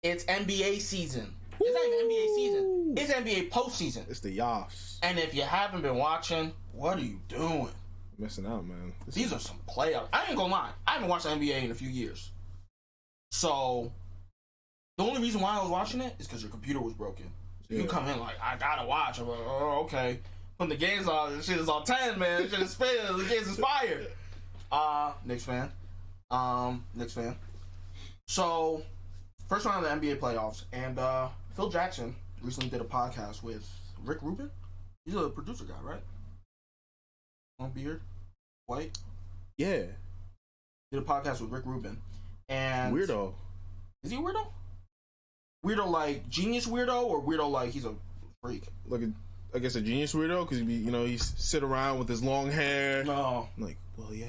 It's NBA season. It's not even NBA season. It's NBA postseason. It's the Yas. And if you haven't been watching, what are you doing? Missing out, man. These are some playoffs. I ain't gonna lie. I haven't watched the NBA in a few years. So, the only reason why I was watching it is because your computer was broken. So you come in like, I gotta watch. I'm like, oh, okay. When the game's on, the shit is on 10, man. The shit is fire. The game's is fire. Knicks fan. Knicks fan. So, first round of the NBA playoffs. And Phil Jackson recently did a podcast with Rick Rubin. He's a producer guy, right? Long beard. White. Yeah. Did a podcast with Rick Rubin. And Weirdo. Is he a weirdo? Weirdo like genius weirdo, or weirdo like he's a freak? Like I guess a genius weirdo, because he sit around with his long hair. No. I'm like, well, yeah.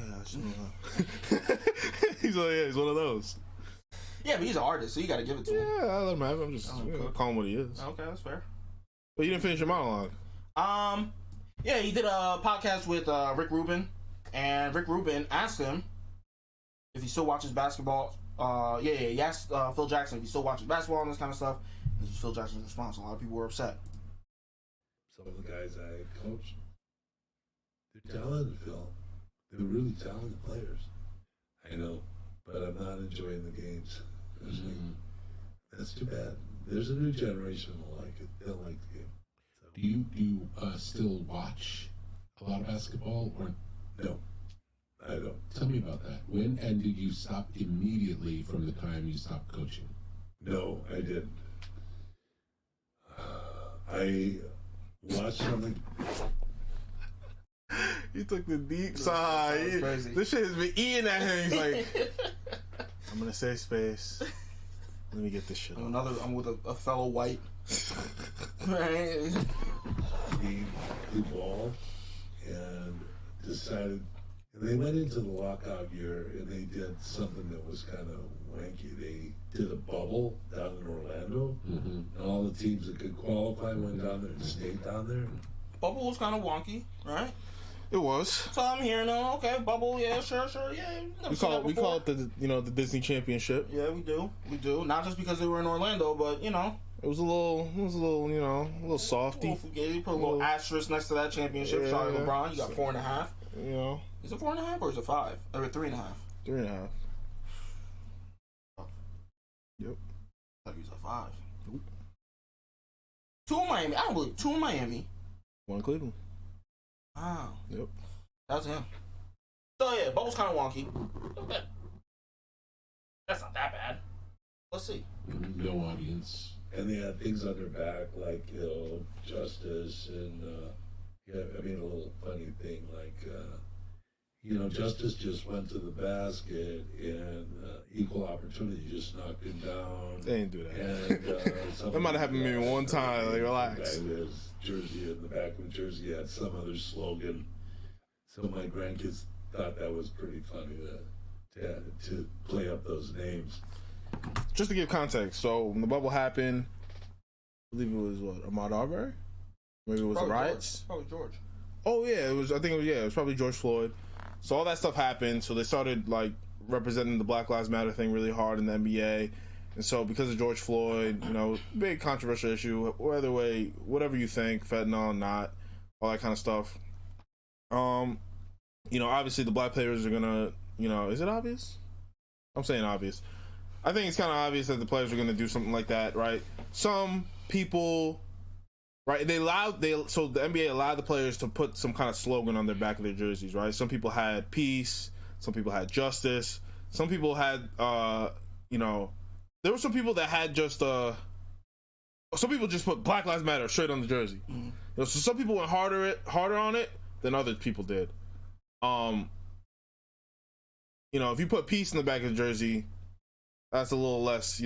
He's like, yeah, he's one of those. Yeah, but he's an artist, so you got to give it to him. Yeah, I let him have it. I'm just calling him what he is. Okay, that's fair. But you didn't finish your monologue. Yeah, he did a podcast with Rick Rubin, and Rick Rubin asked him if he still watches basketball. He asked Phil Jackson if he still watches basketball and this kind of stuff. This was Phil Jackson's response. A lot of people were upset. Some of the guys I coached, they're talented, Phil. They're really talented players. I know, but I'm not enjoying the games. That's too bad. There's a new generation who like it. They'll like the game. So. Do you still watch a lot of basketball, or no? I don't. Tell me about that. When and did you stop immediately from the time you stopped coaching? No, I didn't. I watched something. He took the deep side. This shit has been eating at him. He's like, I'm gonna say space. Let me get this shit. I'm with a fellow white. He evolved and decided. And they went into the lockout year and they did something that was kind of wanky. They did a bubble down in Orlando, and all the teams that could qualify went down there and stayed down there. Bubble was kind of wonky, right? It was. So I'm hearing, okay, bubble, yeah, sure, yeah. We call it the Disney Championship. Yeah, we do. Not just because they were in Orlando, but it was a little, a little softy. You put a little asterisk next to that championship. Yeah, Sorry, LeBron, you got 4.5. Is it 4.5 or is it 5? Or 3.5? 3.5. Yep. I thought he was a 5. Nope. 2 in Miami. I don't believe 2 in Miami. 1 in Cleveland. Wow. Yep. That's him. So yeah, Bubble's kind of wonky. That's not that bad. Let's see. No audience. And they had things on their back like Justice and a little funny thing like Justice just went to the basket and equal opportunity just knocked him down. They didn't do that. And that might have happened maybe one time. Like, relax. His jersey in the back of the jersey had some other slogan. So my grandkids thought that was pretty funny to play up those names. Just to give context, so when the bubble happened, I believe it was Ahmaud Arbery? Maybe it was probably the riots? Probably George. Oh yeah, it was probably George Floyd. So all that stuff happened, so they started like representing the Black Lives Matter thing really hard in the NBA. And so because of George Floyd, big controversial issue, whatever you think, fentanyl, not, all that kind of stuff. Obviously the black players are gonna, is it obvious? I'm saying obvious. I think it's kind of obvious that the players are going to do something like that, right? Some people, right? So the NBA allowed the players to put some kind of slogan on their back of their jerseys, right? Some people had peace, some people had justice, some people had, there were some people that had just, some people just put Black Lives Matter straight on the jersey. Mm-hmm. So some people went harder on it than other people did. If you put peace in the back of the jersey, that's a little less,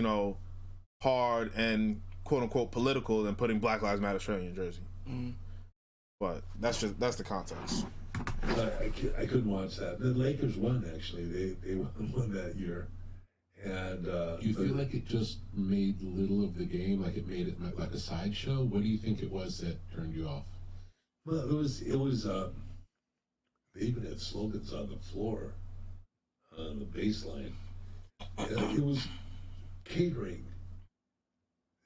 hard and quote unquote political than putting Black Lives Matter straight on your jersey. Mm-hmm. But that's the context. I couldn't watch that. The Lakers won, actually. They won that year. And you feel like it just made little of the game, like it made it like a sideshow? What do you think it was that turned you off? Well, it was. They even had slogans on the floor, on the baseline. It was catering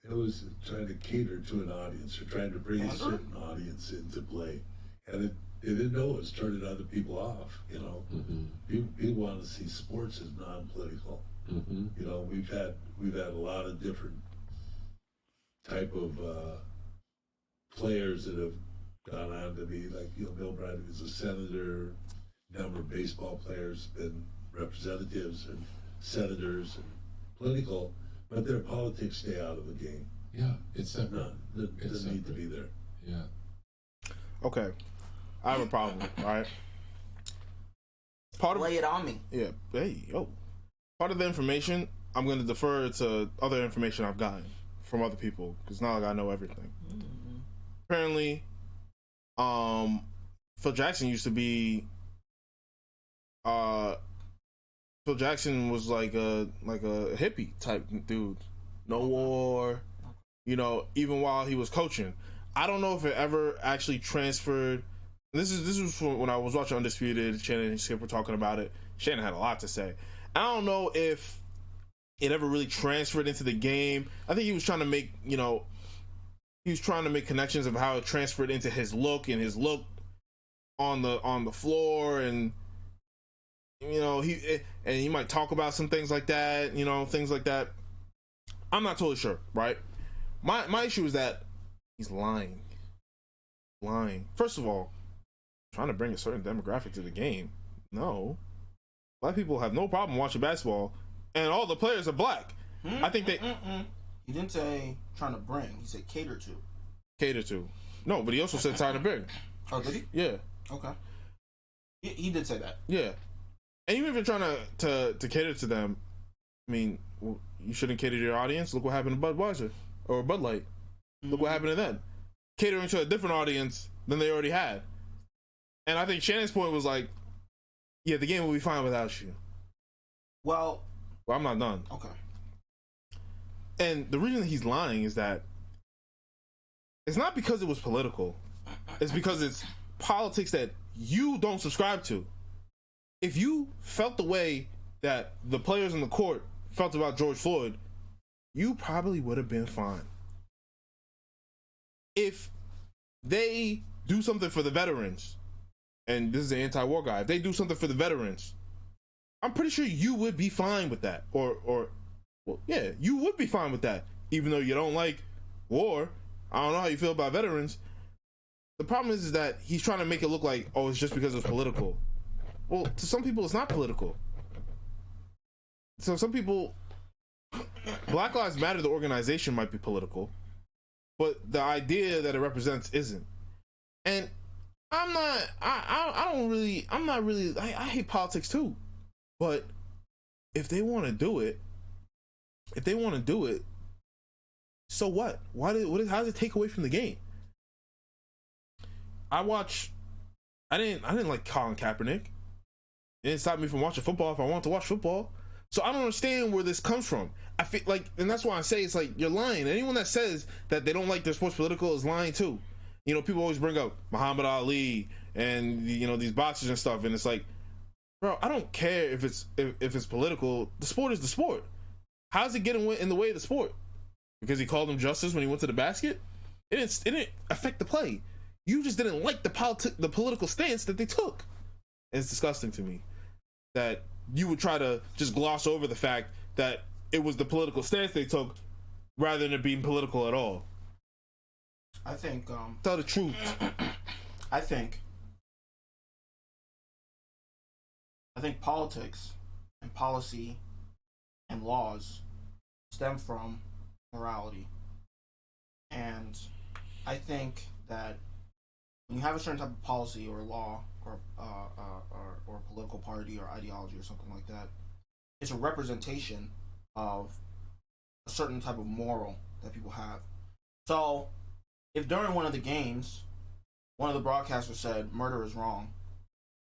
It was trying to cater to an audience or trying to bring a certain audience into play. And they didn't know it was turning other people off, you know. People want to see sports as non-political. You know, we've had a lot of different type of players that have gone on to be, like, you know, Bill Bradley was a senator, number of baseball players been representatives and senators and political, but their politics stay out of the game. Yeah, it's separate. Doesn't need to be there. Yeah. Okay, I have a problem. Right. Lay it on me. Yeah. Hey, yo. Part of the information I'm going to defer to other information I've gotten from other people because not like I know everything. Apparently, Phil Jackson used to be. Phil Jackson was like a hippie type dude. No war, you know, even while he was coaching. I don't know if it ever actually transferred. This was when I was watching Undisputed. Shannon and Skip were talking about it. Shannon had a lot to say. I don't know if it ever really transferred into the game. I think he was trying to make, you know, connections of how it transferred into his look and his look on the floor, and you know, he might talk about some things like that, you know, things like that. I'm not totally sure, right? My issue is that he's lying. First of all, trying to bring a certain demographic to the game. No. Black people have no problem watching basketball, and all the players are black. I think they... He didn't say trying to bring. He said cater to. Cater to. No, but he also said trying to bring. Oh, did he? Yeah. Okay. He did say that. Yeah. And even if you're trying to cater to them, I mean, you shouldn't cater to your audience. Look what happened to Budweiser or Bud Light. Look what happened to them. Catering to a different audience than they already had. And I think Shannon's point was like, yeah, the game will be fine without you. Well, I'm not done. Okay. And the reason he's lying is that it's not because it was political. It's because it's politics that you don't subscribe to. If you felt the way that the players in the court felt about George Floyd, you probably would have been fine. If they do something for the veterans, and this is an anti-war guy, if they do something for the veterans, I'm pretty sure you would be fine with that. Well, yeah, you would be fine with that, even though you don't like war. I don't know how you feel about veterans. The problem is that he's trying to make it look like, oh, it's just because it's political. Well, to some people, it's not political. So some people, Black Lives Matter, the organization, might be political, but the idea that it represents isn't. And I hate politics too. But if they want to do it, so what? How does it take away from the game? I didn't like Colin Kaepernick. It didn't stop me from watching football if I wanted to watch football. So I don't understand where this comes from. I feel like, and that's why I say it's like, you're lying. Anyone that says that they don't like their sports political is lying too. You know, people always bring up Muhammad Ali and, you know, these boxers and stuff, and it's like, bro, I don't care if it's political. The sport is the sport. How's it getting in the way of the sport? Because he called him justice when he went to the basket? It didn't affect the play. You just didn't like the political stance that they took. And it's disgusting to me that you would try to just gloss over the fact that it was the political stance they took rather than it being political at all. I think tell the truth. I think politics and policy and laws stem from morality. And I think that when you have a certain type of policy or law or political party or ideology or something like that, it's a representation of a certain type of moral that people have. So if during one of the games, one of the broadcasters said murder is wrong,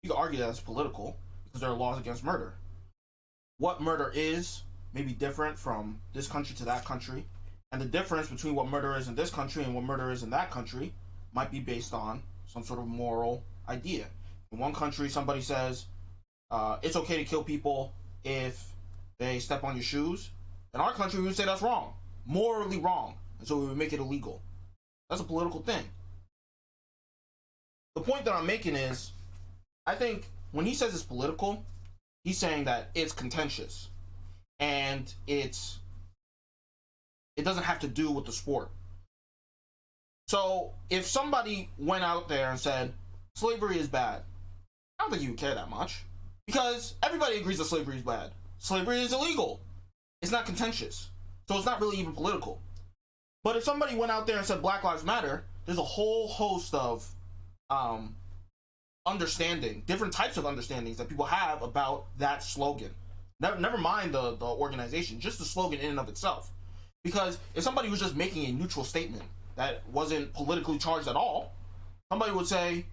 you could argue that it's political because there are laws against murder. What murder is may be different from this country to that country, and the difference between what murder is in this country and what murder is in that country might be based on some sort of moral idea. In one country, somebody says it's okay to kill people if they step on your shoes. In our country, we would say that's wrong, morally wrong. and so we would make it illegal. That's a political thing. The point that I'm making is, I think when he says it's political, he's saying that it's contentious, and it doesn't have to do with the sport. So if somebody went out there and said slavery is bad, I don't think you would care that much, because everybody agrees that slavery is bad. Slavery is illegal. It's not contentious, so it's not really even political. But if somebody went out there and said Black Lives Matter, there's a whole host of understanding, different types of understandings that people have about that slogan. Never mind the organization, just the slogan in and of itself. Because if somebody was just making a neutral statement that wasn't politically charged at all, somebody would say,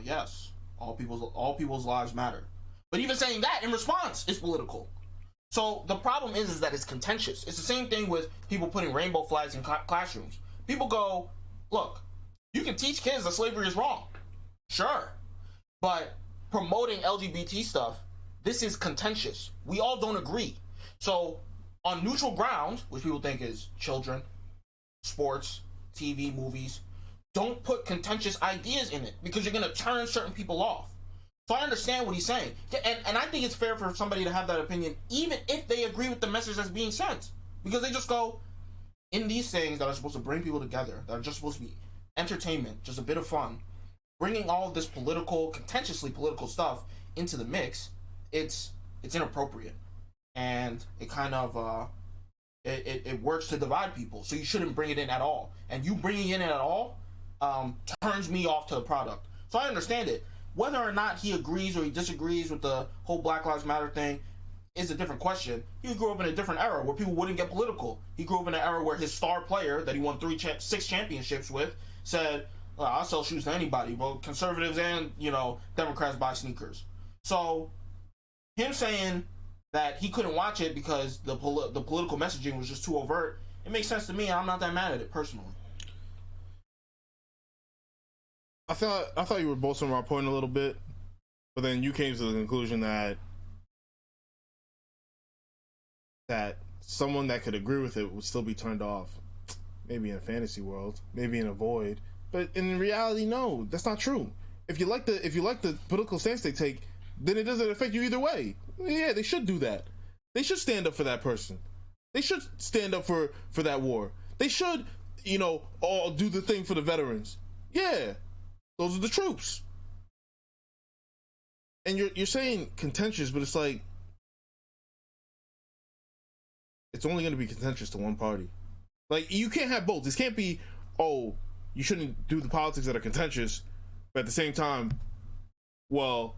yes, all people's lives matter. But even saying that in response is political. So the problem is that it's contentious. It's the same thing with people putting rainbow flags in classrooms. People go, look, you can teach kids that slavery is wrong. Sure. But promoting LGBT stuff, this is contentious. We all don't agree. So on neutral ground, which people think is children, sports, TV, movies, don't put contentious ideas in it, because you're going to turn certain people off. So I understand what he's saying. And I think it's fair for somebody to have that opinion, even if they agree with the message that's being sent. Because they just go, in these things that are supposed to bring people together, that are just supposed to be entertainment, just a bit of fun, bringing all of this contentiously political stuff into the mix, it's inappropriate. And it kind of, it works to divide people. So you shouldn't bring it in at all. And you bringing it in at all turns me off to the product. So I understand it. Whether or not he agrees or he disagrees with the whole Black Lives Matter thing is a different question. He grew up in a different era where people wouldn't get political. He grew up in an era where his star player that he won 6 championships with said, I'll sell shoes to anybody, both conservatives and, Democrats buy sneakers. So him saying that he couldn't watch it because the political messaging was just too overt, it makes sense to me. I'm not that mad at it personally. I thought you were bolstering my point a little bit, but then you came to the conclusion that someone that could agree with it would still be turned off. Maybe in a fantasy world, maybe in a void, but in reality, no, that's not true. If you like the political stance they take, then it doesn't affect you either way. Yeah, they should do that. They should stand up for that person. They should stand up for that war. They should, all do the thing for the veterans. Yeah. Those are the troops. And you're saying contentious, but it's like, it's only going to be contentious to one party. Like, you can't have both. This can't be, you shouldn't do the politics that are contentious, but at the same time, well,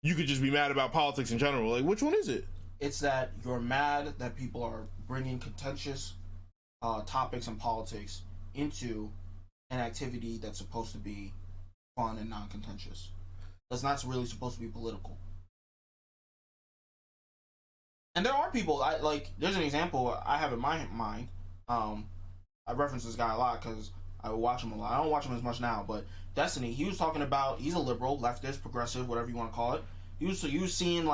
you could just be mad about politics in general. Like, which one is it? It's that you're mad that people are bringing contentious topics and politics into an activity that's supposed to be fun and non-contentious. That's not really supposed to be political. And there are people, there's an example I have in my mind. I reference this guy a lot because I watch him a lot. I don't watch him as much now, but Destiny, he was talking about, he's a liberal, leftist, progressive, whatever you want to call it. He was seeing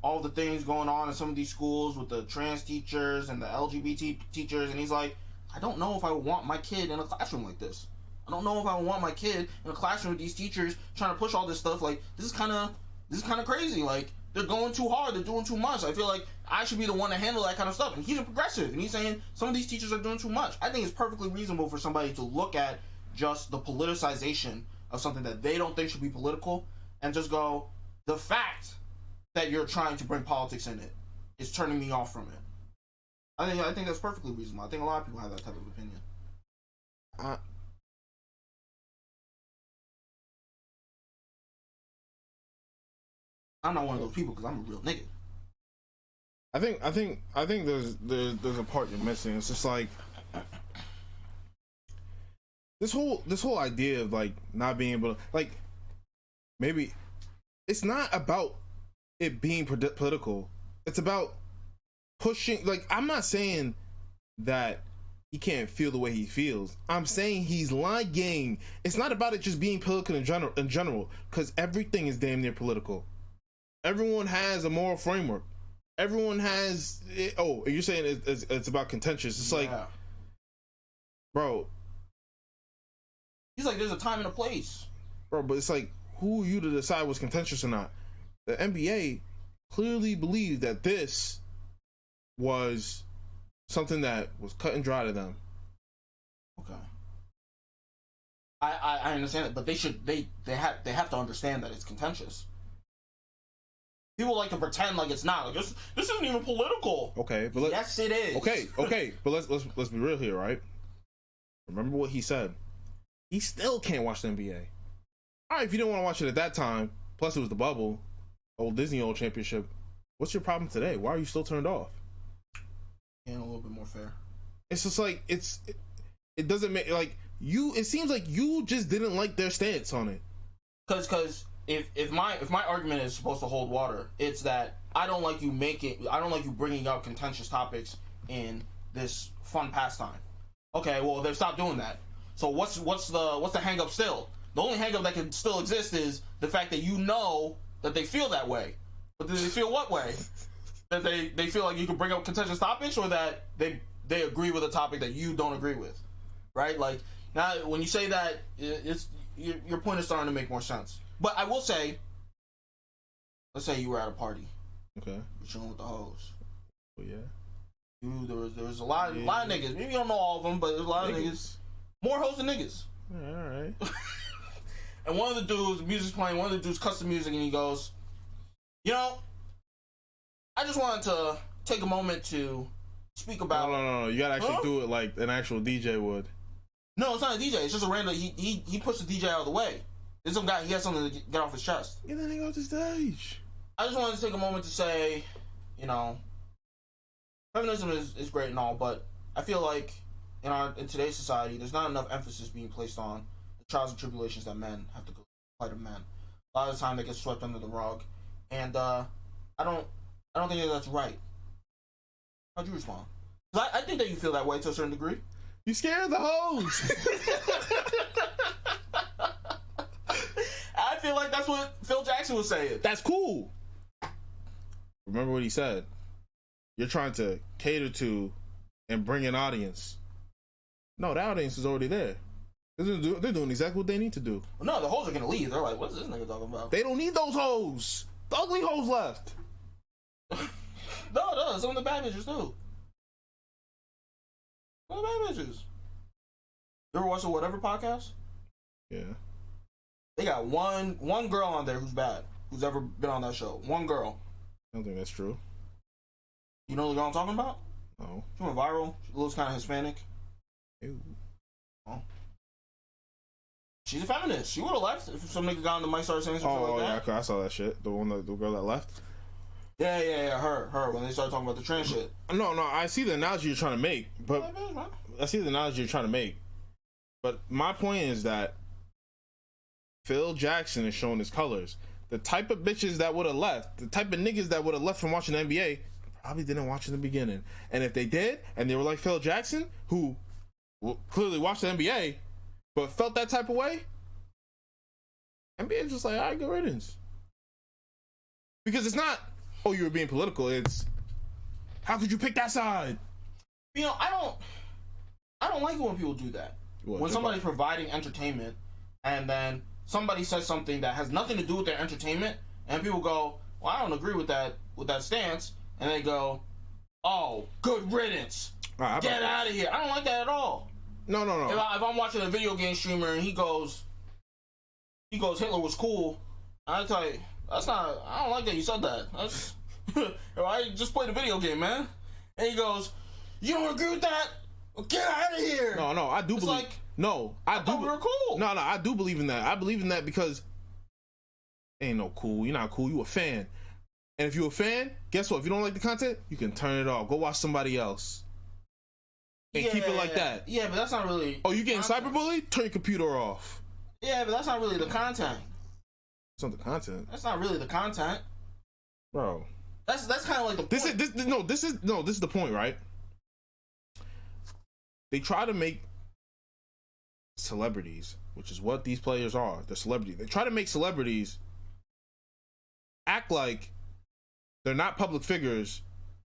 all the things going on in some of these schools with the trans teachers and the LGBT teachers, and he's like, I don't know if I would want my kid in a classroom like this. I don't know if I would want my kid in a classroom with these teachers trying to push all this stuff. Like, this is kind of crazy. Like, they're going too hard. They're doing too much. I feel like I should be the one to handle that kind of stuff. And he's a progressive, and he's saying some of these teachers are doing too much. I think it's perfectly reasonable for somebody to look at just the politicization of something that they don't think should be political and just go, the fact that you're trying to bring politics in it is turning me off from it. I think that's perfectly reasonable. I think a lot of people have that type of opinion. I'm not one of those people because I'm a real nigga. I think there's a part you're missing. It's just like this whole idea of not being able to maybe it's not about it being political. It's about pushing. I'm not saying that he can't feel the way he feels. I'm saying he's lying. It's not about it just being political in general, because everything is damn near political. Everyone has a moral framework. Everyone has. You're saying it's about contentious. It's bro. He's like, there's a time and a place. Bro, but it's like, who are you to decide what's contentious or not? The NBA clearly believed that this was something that was cut and dry to them. Okay. I understand it, but they have to understand that it's contentious. People like to pretend like it's not. Like this isn't even political. Okay, but yes, it is. Okay, but let's be real here, right? Remember what he said. He still can't watch the NBA. All right, if you didn't want to watch it at that time, plus it was the bubble, old Disney old championship. What's your problem today? Why are you still turned off? And a little bit more fair. It's just like it doesn't make like you. It seems like you just didn't like their stance on it. Because if my argument is supposed to hold water, it's that I don't like you bringing up contentious topics in this fun pastime. Okay, well they've stopped doing that. So what's the hang up still? The only hang up that can still exist is the fact that you know that they feel that way. But do they feel what way? That they feel like you can bring up contentious topics, or that they agree with a topic that you don't agree with, right? Like now, when you say that, it's your point is starting to make more sense. But I will say, let's say you were at a party, okay, you're chilling with the hoes. Well, yeah. There was a lot of niggas. Maybe you don't know all of them, but there's a lot of niggas. More hoes than niggas. All right. And one of the dudes, the music's playing. One of the dudes cuts the music, and he goes, "You know, I just wanted to take a moment to speak about." No. You gotta actually do it like an actual DJ would. No, it's not a DJ. It's just a random. He pushed the DJ out of the way. There's some guy. He has something to get off his chest. Get that nigga off the stage. I just wanted to take a moment to say, you know, feminism is great and all, but I feel like in today's society, there's not enough emphasis being placed on the trials and tribulations that men have to go through to men. A lot of the time, they get swept under the rug, and I don't think that that's right. How'd you respond? 'Cause I think that you feel that way to a certain degree. You scared of the hoes. I feel like that's what Phil Jackson was saying. That's cool. Remember what he said. You're trying to cater to and bring an audience. No, the audience is already there. They're doing exactly what they need to do. No, the hoes are gonna leave. They're like, "What's this nigga talking about?" They don't need those hoes. The ugly hoes left. No, some of the bad bitches too. Some of the bad bitches. You ever watch the Whatever podcast? Yeah. They got one girl on there who's bad, who's ever been on that show. One girl. I don't think that's true. You know the girl I'm talking about? No. She went viral. She looks kind of Hispanic. Ew. Oh. She's a feminist. She would have left if some nigga got on the mic started saying something like that. Yeah, I saw that shit. The girl that left. Yeah, her. When they started talking about the trans shit. No, I see the analogy you're trying to make, but But my point is that Phil Jackson is showing his colors. The type of bitches that would have left, the type of niggas that would have left from watching the NBA, probably didn't watch in the beginning. And if they did, and they were like Phil Jackson, who clearly watched the NBA, but felt that type of way, NBA is just like, all right, good riddance. Because it's not, oh, you were being political. It's, how could you pick that side? You know, I don't like it when people do that. When somebody's providing entertainment, and then somebody says something that has nothing to do with their entertainment, and people go, "Well, I don't agree with that stance," and they go, "Oh, good riddance, get out of here." I don't like that at all. No. If I'm watching a video game streamer and he goes, Hitler was cool, I tell you, that's not. I don't like that you said that. That's I just played a video game, man. And he goes, "You don't agree with that? Well, get out of here." No, I do believe. I thought we were cool. No, I do believe in that. I believe in that because ain't no cool. You're not cool. You a fan, and if you're a fan, guess what? If you don't like the content, you can turn it off. Go watch somebody else, and keep it like that. Yeah, but that's not really. Oh, you getting cyberbullied? Turn your computer off. Yeah, but that's not really the content. It's not the content. That's not really the content, bro. That's kind of like the point. This is the point, right? They try to make celebrities, which is what these players are. They're celebrities. They try to make celebrities act like they're not public figures,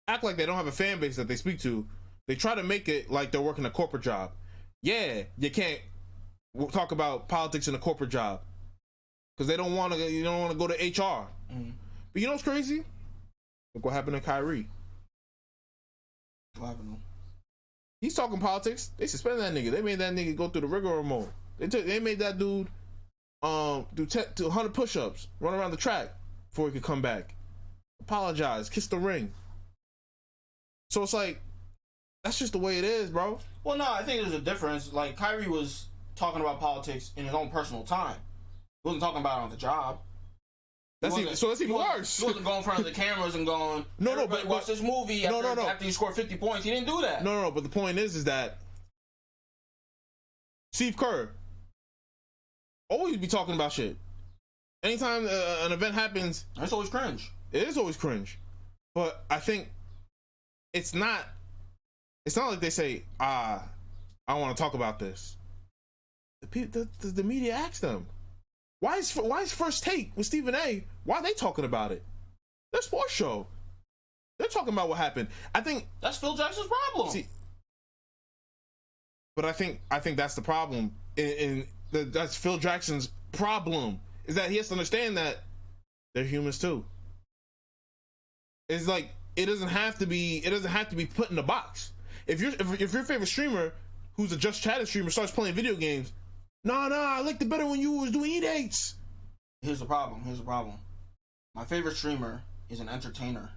act like they don't have a fan base that they speak to. They try to make it like they're working a corporate job. Yeah, you can't talk about politics in a corporate job because they don't want to. You don't want to go to HR. But you know what's crazy? Look what happened to Kyrie. What happened to him? He's talking politics. They suspended that nigga. They made that nigga go through the rigmarole mode. They made that dude do 100 push-ups, run around the track before he could come back. Apologize, kiss the ring. So it's like, that's just the way it is, bro. Well, no, I think there's a difference. Like, Kyrie was talking about politics in his own personal time. He wasn't talking about it on the job. That's even worse. He wasn't going in front of the cameras and going, but watch this movie after he scored 50 points. He didn't do that. No, but the point is that Steve Kerr always be talking about shit. Anytime an event happens, that's always cringe. It is always cringe. But I think it's not like they say, I want to talk about this. The media asks them. Why is First Take with Stephen A? Why are they talking about it? Their sports show. They're talking about what happened. I think that's Phil Jackson's problem. See, but I think that's the problem. That's Phil Jackson's problem, is that he has to understand that they're humans too. It's like it doesn't have to be put in a box. If your favorite streamer, who's a Just Chatting streamer, starts playing video games, I liked it better when you was doing E-dates. Here's the problem. My favorite streamer is an entertainer.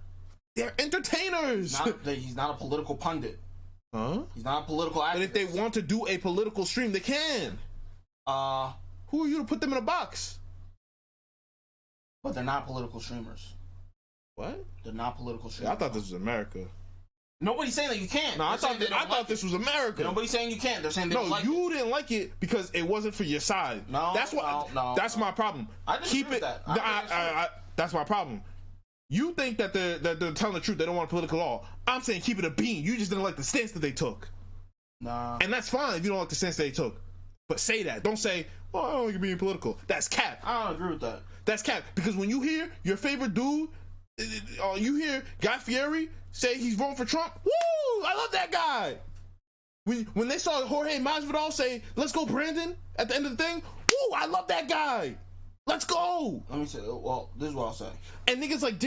They're entertainers. He's not a political pundit. Huh? He's not a political activist. But if they want to do a political stream, they can. Who are you to put them in a box? But they're not political streamers. What? They're not political streamers. Yeah, I thought this was America. Nobody's saying that you can't. No, I thought this was America. Nobody's saying you can't. They're saying they don't like it. No, you didn't like it because it wasn't for your side. No, that's my problem. I disagree with that. That's my problem. You think that they're telling the truth. They don't want political law. I'm saying keep it a bean. You just didn't like the stance that they took. Nah. And that's fine if you don't like the stance they took. But say that. Don't say, I don't like being political. That's cap. I don't agree with that. That's cap. Because when you hear your favorite dude, you hear Guy Fieri say he's voting for Trump, woo! I love that guy. When they saw Jorge Masvidal say, let's go Brandon, at the end of the thing, woo! I love that guy. Let's go. Let me say, well, this is what I'll say. And niggas like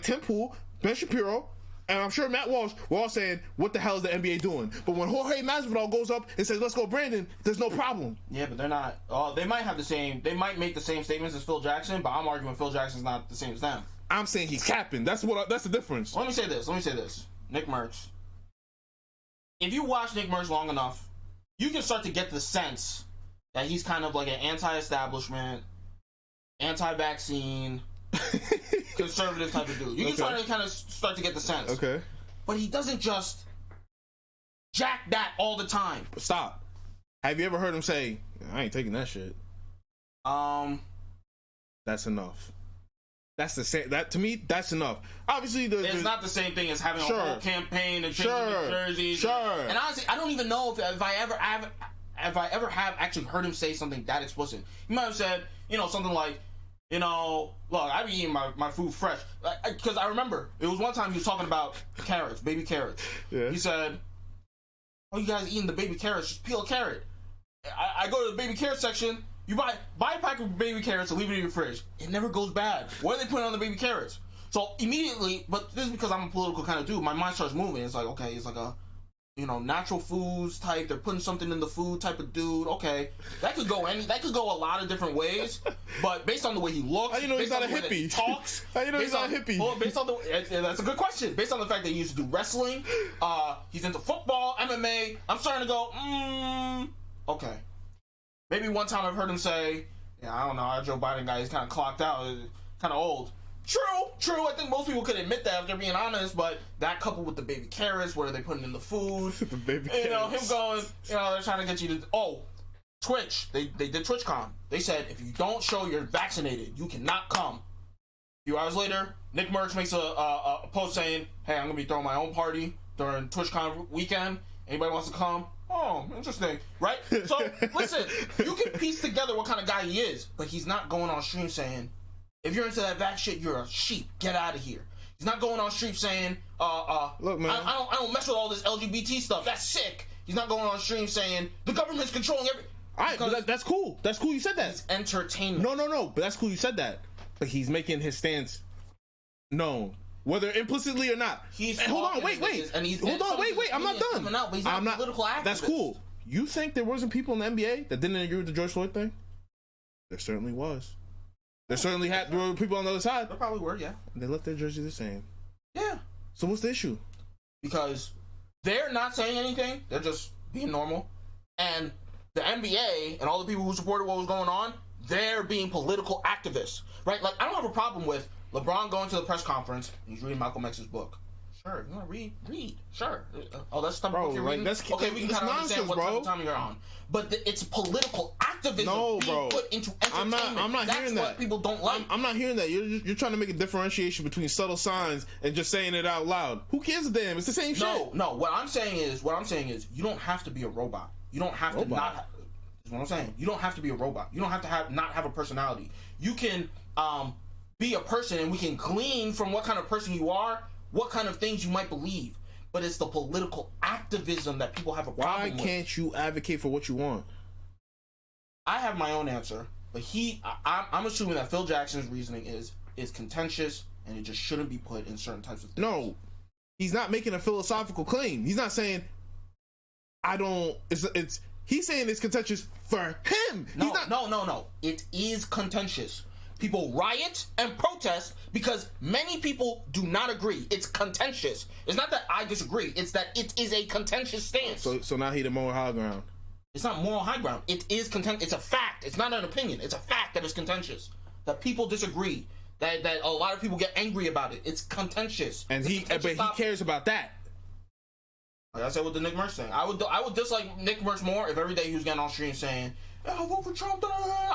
Tim Pool, Ben Shapiro, and I'm sure Matt Walsh were all saying, what the hell is the NBA doing? But when Jorge Masvidal goes up and says, let's go Brandon, there's no problem. Yeah, but they're not. They might make the same statements as Phil Jackson, but I'm arguing Phil Jackson's not the same as them. I'm saying he's capping. That's the difference. Let me say this. Nick Merckx. If you watch Nick Merckx long enough, you can start to get the sense that he's kind of like an anti-establishment, anti-vaccine, conservative type of dude. You can start to get the sense. Okay. But he doesn't just jack that all the time. Stop. Have you ever heard him say, I ain't taking that shit? That's enough. That's the same. That to me, that's enough. Obviously, it's not the same thing as having a whole campaign and changing the jerseys. And honestly, I don't even know if I ever have actually heard him say something that explicit. He might have said, something like, look, I be eating my food fresh, because I remember it was one time he was talking about carrots, baby carrots. Yeah. He said, "Oh, you guys eating the baby carrots? Just peel a carrot." I go to the baby carrot section. You buy a pack of baby carrots and leave it in your fridge. It never goes bad. What are they putting on the baby carrots? So immediately, but this is because I'm a political kind of dude, my mind starts moving. It's like, okay, it's like a, natural foods type. They're putting something in the food type of dude. Okay, that could go a lot of different ways. But based on the way he looks, how you know he's not a hippie? Talks. How you know he's not a hippie? Well, based on that's a good question. Based on the fact that he used to do wrestling, he's into football, MMA. I'm starting to go, okay. Maybe one time I've heard him say, I don't know, our Joe Biden guy is kind of clocked out, kind of old. True. I think most people could admit that if they're being honest, but that coupled with the baby carrots, what are they putting in the food? The baby carrots. Him going, they're trying to get you to, Twitch. They did TwitchCon. They said, if you don't show you're vaccinated, you cannot come. A few hours later, Nick Merckx makes a post saying, hey, I'm going to be throwing my own party during TwitchCon weekend. Anybody wants to come? Oh, interesting, right? So, listen, you can piece together what kind of guy he is, but he's not going on stream saying, if you're into that vax shit, you're a sheep. Get out of here. He's not going on stream saying, look, man, I don't mess with all this LGBT stuff. That's sick. He's not going on stream saying the government's controlling everything. All right, but that's cool. That's cool. You said that. It's entertainment. No. But that's cool. You said that. But he's making his stance known, whether implicitly or not. Hold on. Wait. I'm not done. Out, but he's not a political activist. That's cool. You think there wasn't people in the NBA that didn't agree with the George Floyd thing? There certainly was. There were people on the other side. There probably were, yeah. And they left their jersey the same. Yeah. So what's the issue? Because they're not saying anything. They're just being normal. And the NBA and all the people who supported what was going on, they're being political activists, right? Like, I don't have a problem with LeBron going to the press conference and he's reading Malcolm X's book. Sure, you want to read. Sure. Oh, that's the type of book you're reading? Okay, we can kind of understand what type of time you're on. But it's political activism being put into entertainment. I'm not hearing that. That's what people don't like. I'm not hearing that. You're trying to make a differentiation between subtle signs and just saying it out loud. Who cares a damn? It's the same shit. No. What I'm saying is, you don't have to be a robot. You don't have to not. That's what I'm saying. You don't have to be a robot. You don't have to not have a personality. You can be a person, and we can glean from what kind of person you are, what kind of things you might believe. But it's the political activism that people have a problem with. Why can't you advocate for what you want? I have my own answer, but I'm assuming that Phil Jackson's reasoning is contentious and it just shouldn't be put in certain types of things. No, he's not making a philosophical claim. He's not saying he's saying it's contentious for him. No. It is contentious. People riot and protest because many people do not agree. It's contentious. It's not that I disagree. It's that it is a contentious stance. So now he the moral high ground. It's not moral high ground. It is contentious. It's a fact. It's not an opinion. It's a fact that it's contentious. That people disagree. That a lot of people get angry about it. It's contentious. And he cares about that. Like I said with the Nick Merckx thing, I would dislike Nick Merckx more if every day he was getting on stream saying, "I'll vote for Trump."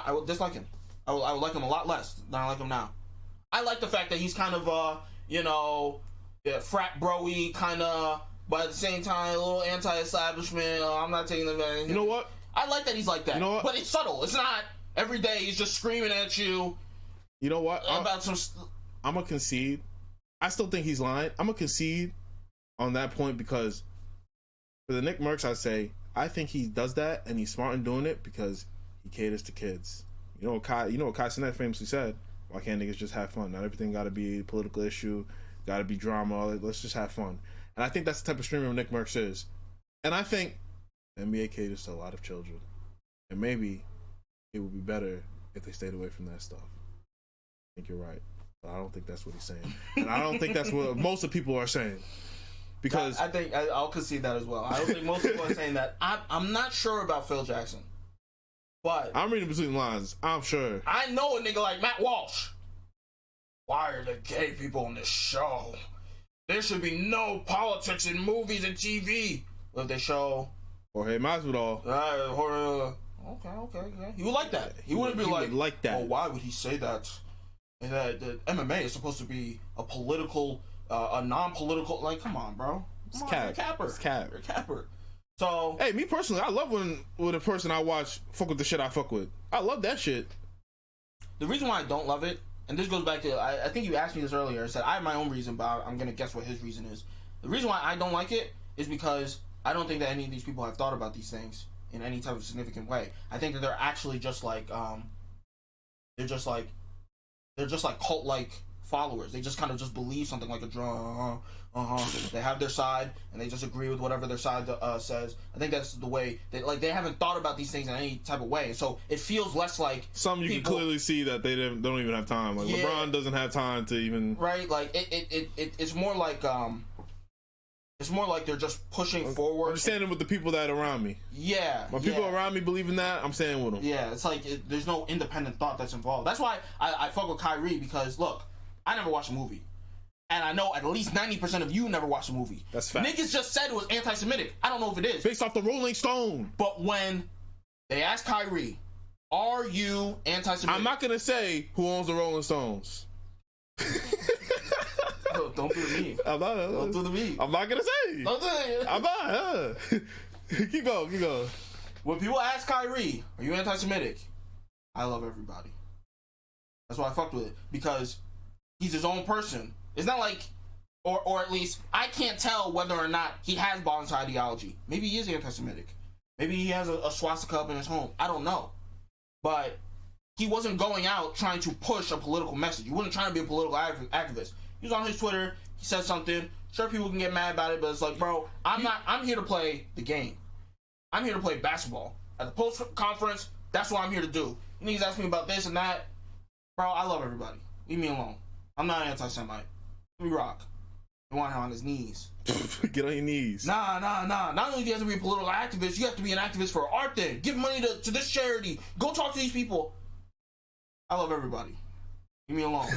I would dislike him. I would like him a lot less than I like him now. I like the fact that he's kind of frat bro-y kind of, but at the same time a little anti-establishment. I'm not taking the advantage. You know what? I like that he's like that. You know what? But it's subtle. It's not every day he's just screaming at you. You know what? About I'm gonna concede. I still think he's lying. I'm gonna concede on that point because for the Nick Merckx, I think he does that and he's smart in doing it because he caters to kids. You know what Kai Cenat famously said? Why can't niggas just have fun? Not everything got to be a political issue, got to be drama. Let's just have fun. And I think that's the type of streamer Nick Merckx is. And I think the NBA caters to a lot of children. And maybe it would be better if they stayed away from that stuff. I think you're right. But I don't think that's what he's saying. And I don't think that's what most of people are saying. Because I think I'll concede that as well. I don't think most people are saying that. I'm not sure about Phil Jackson. But I'm reading between the lines. I'm sure. I know a nigga like Matt Walsh. Why are the gay people on this show? There should be no politics in movies and TV. If they show Jorge Masvidal. Okay. He would like that. He wouldn't be like that. Oh, why would he say that? And that MMA is supposed to be a political, a non-political. Like, come on, bro. It's capper. You're a capper. So, hey, me personally, I love when a person I watch fuck with the shit I fuck with. I love that shit. The reason why I don't love it, and this goes back to, I think you asked me this earlier, I said I have my own reason, but I'm going to guess what his reason is. The reason why I don't like it is because I don't think that any of these people have thought about these things in any type of significant way. I think that they're actually just like, they're just like cult-like followers. They just kind of just believe something like a drum. They have their side, and they just agree with whatever their side says. I think that's the way they haven't thought about these things in any type of way. So it feels less like some you can clearly see that they don't even have time. Like LeBron doesn't have time to even Like it's more like they're just pushing forward. I'm standing with the people that are around me. Yeah. When people around me believe in that, I'm standing with them. Yeah, it's like there's no independent thought that's involved. That's why I fuck with Kyrie because look, I never watched a movie. And I know at least 90% of you never watched a movie. That's fact. Niggas just said it was anti-Semitic. I don't know if it is. Based off the Rolling Stone. But when they asked Kyrie, are you anti-Semitic? I'm not going to say who owns the Rolling Stones. Don't do the me. Don't do the me. I'm not going to say. Don't do it. I'm not. Keep going. When people ask Kyrie, are you anti-Semitic? I love everybody. That's why I fucked with it. Because he's his own person. It's not like or at least I can't tell whether or not he has balanced ideology. Maybe he is anti-Semitic. Maybe he has a swastika up in his home. I don't know. But he wasn't going out trying to push a political message. He wasn't trying to be a political activist. He was on his Twitter. He said something. Sure, people can get mad about it, but it's like, bro, I'm here to play the game. I'm here to play basketball. At the post conference, that's what I'm here to do. You niggas ask me about this and that. Bro, I love everybody. Leave me alone. I'm not an anti-Semite. Let me rock. You want him on his knees. Get on your knees. Nah. Not only do you have to be a political activist, you have to be an activist for art then. Give money to this charity. Go talk to these people. I love everybody. Leave me alone.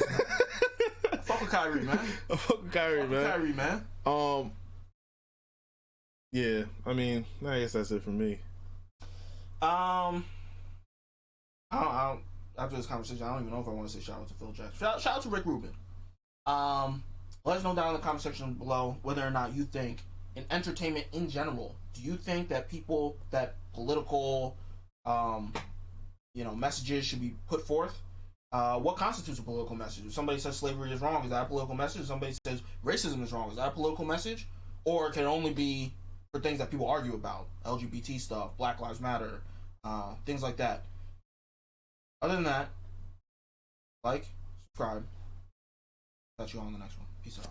Fuck with Kyrie, man. Fuck with Kyrie, man. Yeah, I mean, I guess that's it for me. I don't, after this conversation, I don't even know if I want to say shout out to Phil Jackson. Shout out to Rick Rubin. Let us know down in the comment section below whether or not you think, in entertainment in general, do you think that political, messages should be put forth? What constitutes a political message? If somebody says slavery is wrong, is that a political message? If somebody says racism is wrong, is that a political message? Or can it only be for things that people argue about? LGBT stuff, Black Lives Matter, things like that. Other than that, like, subscribe. Catch you all on the next one. Peace out.